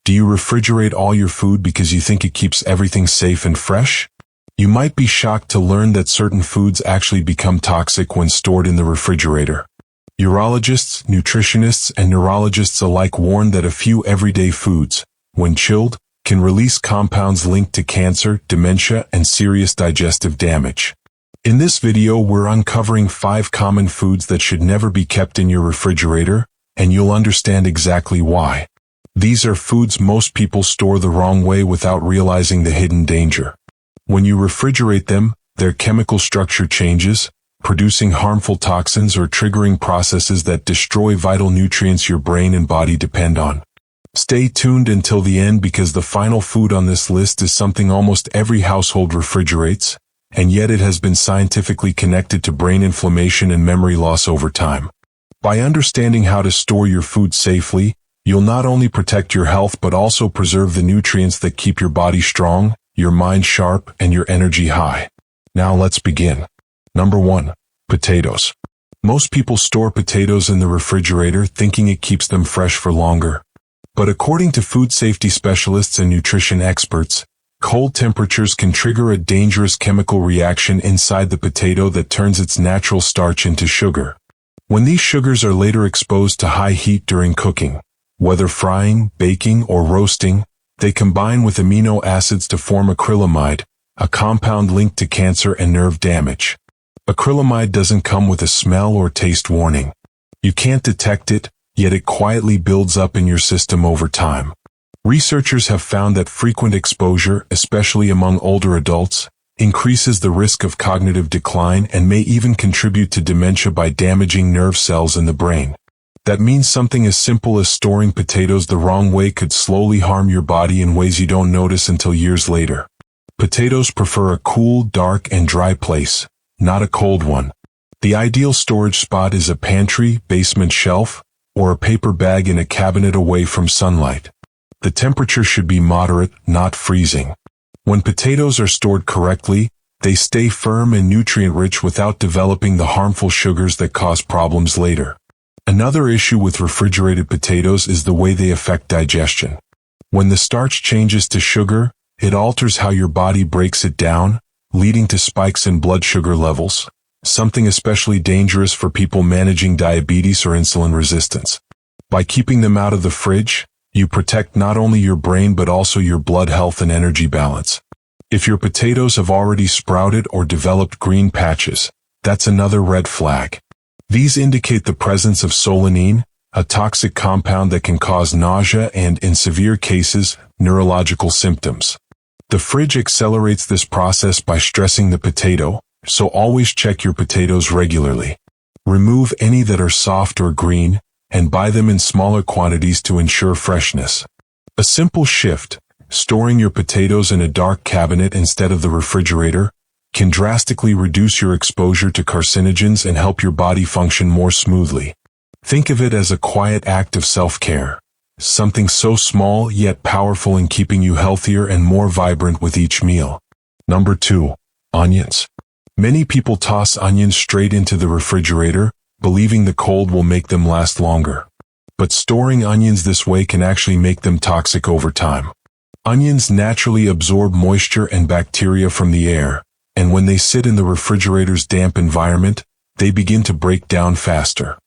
Do you refrigerate all your food because you think it keeps everything safe and fresh? You might be shocked to learn that certain foods actually become toxic when stored in the refrigerator. Urologists, nutritionists, and neurologists alike warn that a few everyday foods, when chilled, can release compounds linked to cancer, dementia, and serious digestive damage. In this video, we're uncovering 5 common foods that should never be kept in your refrigerator, and you'll understand exactly why. These are foods most people store the wrong way without realizing the hidden danger. When you refrigerate them, their chemical structure changes, producing harmful toxins or triggering processes that destroy vital nutrients your brain and body depend on. Stay tuned until the end because the final food on this list is something almost every household refrigerates, and yet it has been scientifically connected to brain inflammation and memory loss over time. By understanding how to store your food safely, you'll not only protect your health but also preserve the nutrients that keep your body strong, your mind sharp, and your energy high. Now let's begin. Number 1. Potatoes. Most people store potatoes in the refrigerator thinking it keeps them fresh for longer. But according to food safety specialists and nutrition experts, cold temperatures can trigger a dangerous chemical reaction inside the potato that turns its natural starch into sugar. When these sugars are later exposed to high heat during cooking, whether frying, baking, or roasting, they combine with amino acids to form acrylamide, a compound linked to cancer and nerve damage. Acrylamide doesn't come with a smell or taste warning. You can't detect it, yet it quietly builds up in your system over time. Researchers have found that frequent exposure, especially among older adults, increases the risk of cognitive decline and may even contribute to dementia by damaging nerve cells in the brain. That means something as simple as storing potatoes the wrong way could slowly harm your body in ways you don't notice until years later. Potatoes prefer a cool, dark, and dry place, not a cold one. The ideal storage spot is a pantry, basement shelf, or a paper bag in a cabinet away from sunlight. The temperature should be moderate, not freezing. When potatoes are stored correctly, they stay firm and nutrient-rich without developing the harmful sugars that cause problems later. Another issue with refrigerated potatoes is the way they affect digestion. When the starch changes to sugar, it alters how your body breaks it down, leading to spikes in blood sugar levels, something especially dangerous for people managing diabetes or insulin resistance. By keeping them out of the fridge, you protect not only your brain but also your blood health and energy balance. If your potatoes have already sprouted or developed green patches, that's another red flag. These indicate the presence of solanine, a toxic compound that can cause nausea and, in severe cases, neurological symptoms. The fridge accelerates this process by stressing the potato, so always check your potatoes regularly. Remove any that are soft or green, and buy them in smaller quantities to ensure freshness. A simple shift, storing your potatoes in a dark cabinet instead of the refrigerator, can drastically reduce your exposure to carcinogens and help your body function more smoothly. Think of it as a quiet act of self-care, something so small yet powerful in keeping you healthier and more vibrant with each meal. Number 2. Onions. Many people toss onions straight into the refrigerator, believing the cold will make them last longer. But storing onions this way can actually make them toxic over time. Onions naturally absorb moisture and bacteria from the air, and when they sit in the refrigerator's damp environment, they begin to break down faster.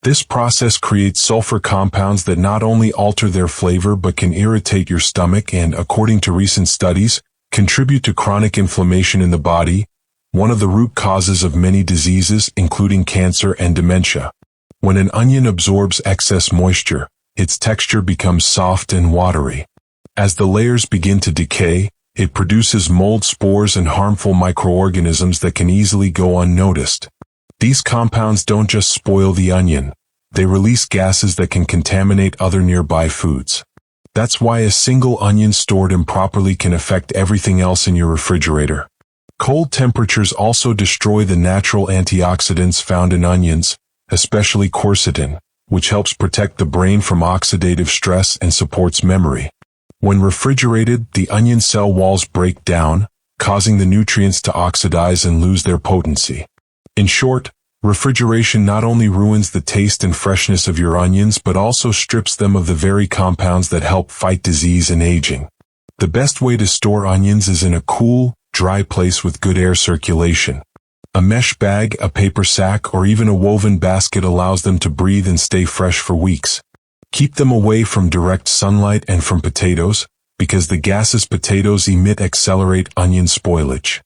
This process creates sulfur compounds that not only alter their flavor but can irritate your stomach and, according to recent studies, contribute to chronic inflammation in the body, one of the root causes of many diseases, including cancer and dementia. When an onion absorbs excess moisture, its texture becomes soft and watery. As the layers begin to decay, it produces mold spores and harmful microorganisms that can easily go unnoticed. These compounds don't just spoil the onion, they release gases that can contaminate other nearby foods. That's why a single onion stored improperly can affect everything else in your refrigerator. Cold temperatures also destroy the natural antioxidants found in onions, especially quercetin, which helps protect the brain from oxidative stress and supports memory. When refrigerated, the onion cell walls break down, causing the nutrients to oxidize and lose their potency. In short, Refrigeration not only ruins the taste and freshness of your onions but also strips them of the very compounds that help fight disease and aging. The best way to store onions is in a cool, dry place with good air circulation. A mesh bag, a paper sack, or even a woven basket allows them to breathe and stay fresh for weeks. Keep them away from direct sunlight and from potatoes, because the gases potatoes emit accelerate onion spoilage.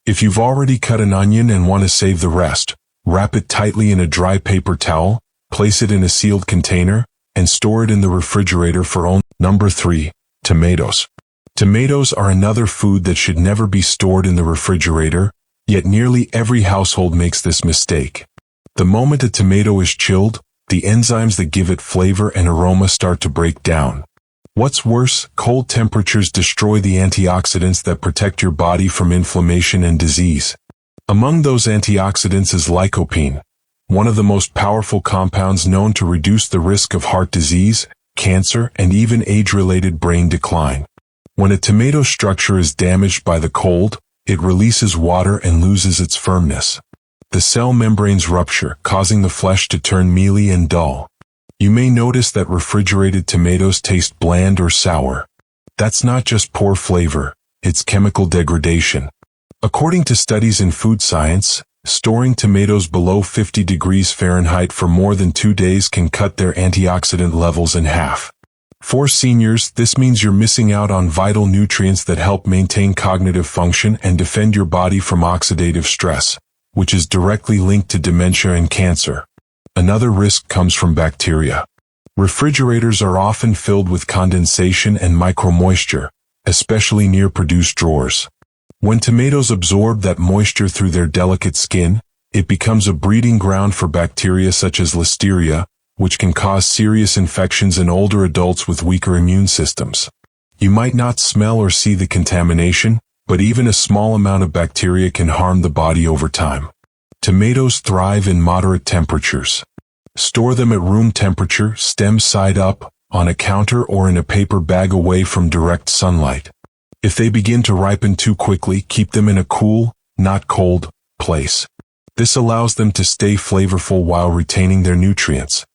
If you've already cut an onion and want to save the rest, wrap it tightly in a dry paper towel, place it in a sealed container, and store it in the refrigerator for only. Number 3. Tomatoes. Tomatoes are another food that should never be stored in the refrigerator, yet nearly every household makes this mistake. The moment a tomato is chilled, the enzymes that give it flavor and aroma start to break down. What's worse, cold temperatures destroy the antioxidants that protect your body from inflammation and disease. Among those antioxidants is lycopene, one of the most powerful compounds known to reduce the risk of heart disease, cancer, and even age-related brain decline. When a tomato structure is damaged by the cold, it releases water and loses its firmness. The cell membranes rupture, causing the flesh to turn mealy and dull. You may notice that refrigerated tomatoes taste bland or sour. That's not just poor flavor, it's chemical degradation. According to studies in food science, storing tomatoes below 50 degrees Fahrenheit for more than 2 days can cut their antioxidant levels in half. For seniors, this means you're missing out on vital nutrients that help maintain cognitive function and defend your body from oxidative stress, which is directly linked to dementia and cancer. Another risk comes from bacteria. Refrigerators are often filled with condensation and micromoisture, especially near produce drawers. When tomatoes absorb that moisture through their delicate skin, it becomes a breeding ground for bacteria such as listeria, which can cause serious infections in older adults with weaker immune systems. You might not smell or see the contamination, but even a small amount of bacteria can harm the body over time. Tomatoes thrive in moderate temperatures. Store them at room temperature, stem side up, on a counter or in a paper bag away from direct sunlight. If they begin to ripen too quickly, keep them in a cool, not cold, place. This allows them to stay flavorful while retaining their nutrients.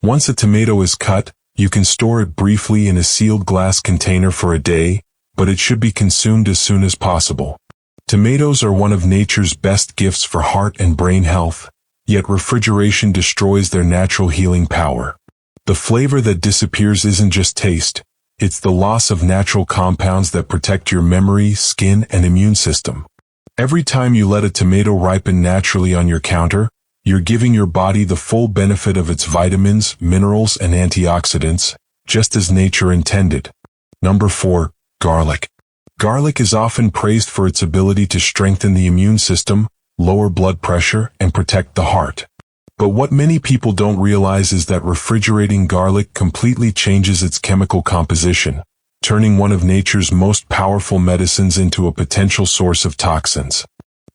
Once a tomato is cut, you can store it briefly in a sealed glass container for a day, but it should be consumed as soon as possible. Tomatoes are one of nature's best gifts for heart and brain health, yet refrigeration destroys their natural healing power. The flavor that disappears isn't just taste, it's the loss of natural compounds that protect your memory, skin, and immune system. Every time you let a tomato ripen naturally on your counter, you're giving your body the full benefit of its vitamins, minerals, and antioxidants, just as nature intended. Number 4. Garlic. Garlic is often praised for its ability to strengthen the immune system, lower blood pressure, and protect the heart. But what many people don't realize is that refrigerating garlic completely changes its chemical composition, turning one of nature's most powerful medicines into a potential source of toxins.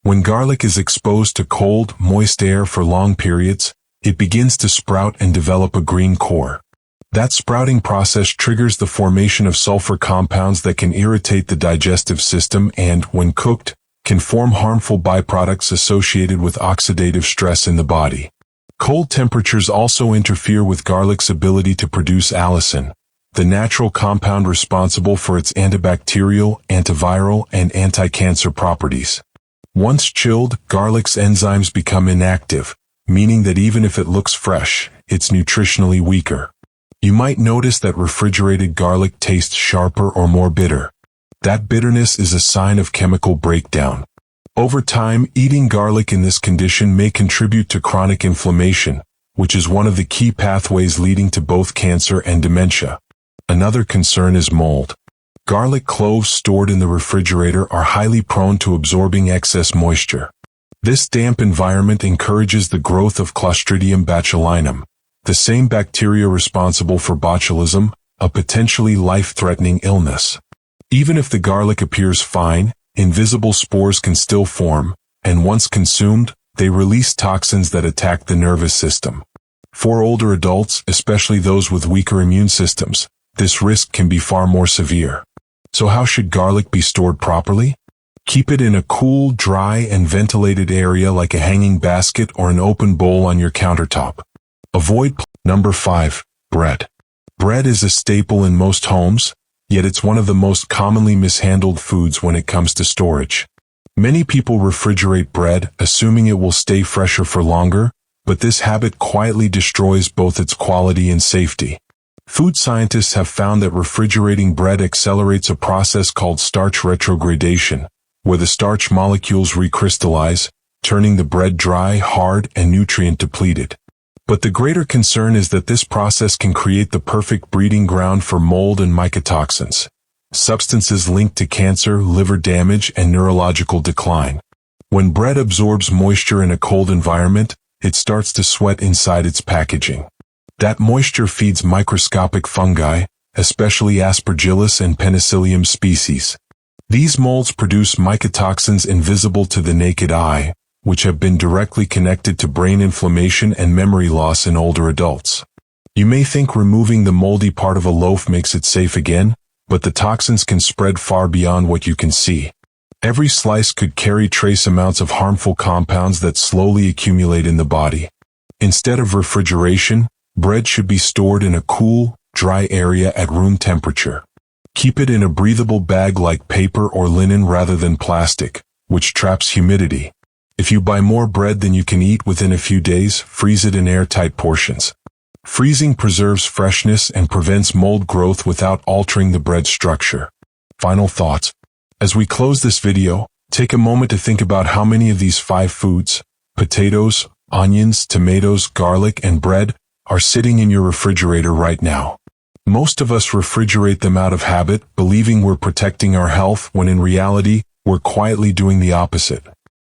When garlic is exposed to cold, moist air for long periods, it begins to sprout and develop a green core. That sprouting process triggers the formation of sulfur compounds that can irritate the digestive system and, when cooked, can form harmful byproducts associated with oxidative stress in the body. Cold temperatures also interfere with garlic's ability to produce allicin, the natural compound responsible for its antibacterial, antiviral, and anti-cancer properties. Once chilled, garlic's enzymes become inactive, meaning that even if it looks fresh, it's nutritionally weaker. You might notice that refrigerated garlic tastes sharper or more bitter. That bitterness is a sign of chemical breakdown. Over time, eating garlic in this condition may contribute to chronic inflammation, which is one of the key pathways leading to both cancer and dementia. Another concern is mold. Garlic cloves stored in the refrigerator are highly prone to absorbing excess moisture. This damp environment encourages the growth of Clostridium botulinum, the same bacteria responsible for botulism, a potentially life-threatening illness. Even if the garlic appears fine, invisible spores can still form, and once consumed, they release toxins that attack the nervous system. For older adults, especially those with weaker immune systems, this risk can be far more severe. So how should garlic be stored properly? Keep it in a cool, dry, and ventilated area like a hanging basket or an open bowl on your countertop. Number 5. Bread. Bread is a staple in most homes, yet it's one of the most commonly mishandled foods when it comes to storage. Many people refrigerate bread, assuming it will stay fresher for longer, but this habit quietly destroys both its quality and safety. Food scientists have found that refrigerating bread accelerates a process called starch retrogradation, where the starch molecules recrystallize, turning the bread dry, hard, and nutrient-depleted. But the greater concern is that this process can create the perfect breeding ground for mold and mycotoxins, substances linked to cancer, liver damage, and neurological decline. When bread absorbs moisture in a cold environment, it starts to sweat inside its packaging. That moisture feeds microscopic fungi, especially Aspergillus and Penicillium species. These molds produce mycotoxins invisible to the naked eye, which have been directly connected to brain inflammation and memory loss in older adults. You may think removing the moldy part of a loaf makes it safe again, but the toxins can spread far beyond what you can see. Every slice could carry trace amounts of harmful compounds that slowly accumulate in the body. Instead of refrigeration, bread should be stored in a cool, dry area at room temperature. Keep it in a breathable bag like paper or linen rather than plastic, which traps humidity. If you buy more bread than you can eat within a few days, freeze it in airtight portions. Freezing preserves freshness and prevents mold growth without altering the bread's structure. Final thoughts. As we close this video, take a moment to think about how many of these 5 foods, potatoes, onions, tomatoes, garlic, and bread, are sitting in your refrigerator right now. Most of us refrigerate them out of habit, believing we're protecting our health when in reality, we're quietly doing the opposite.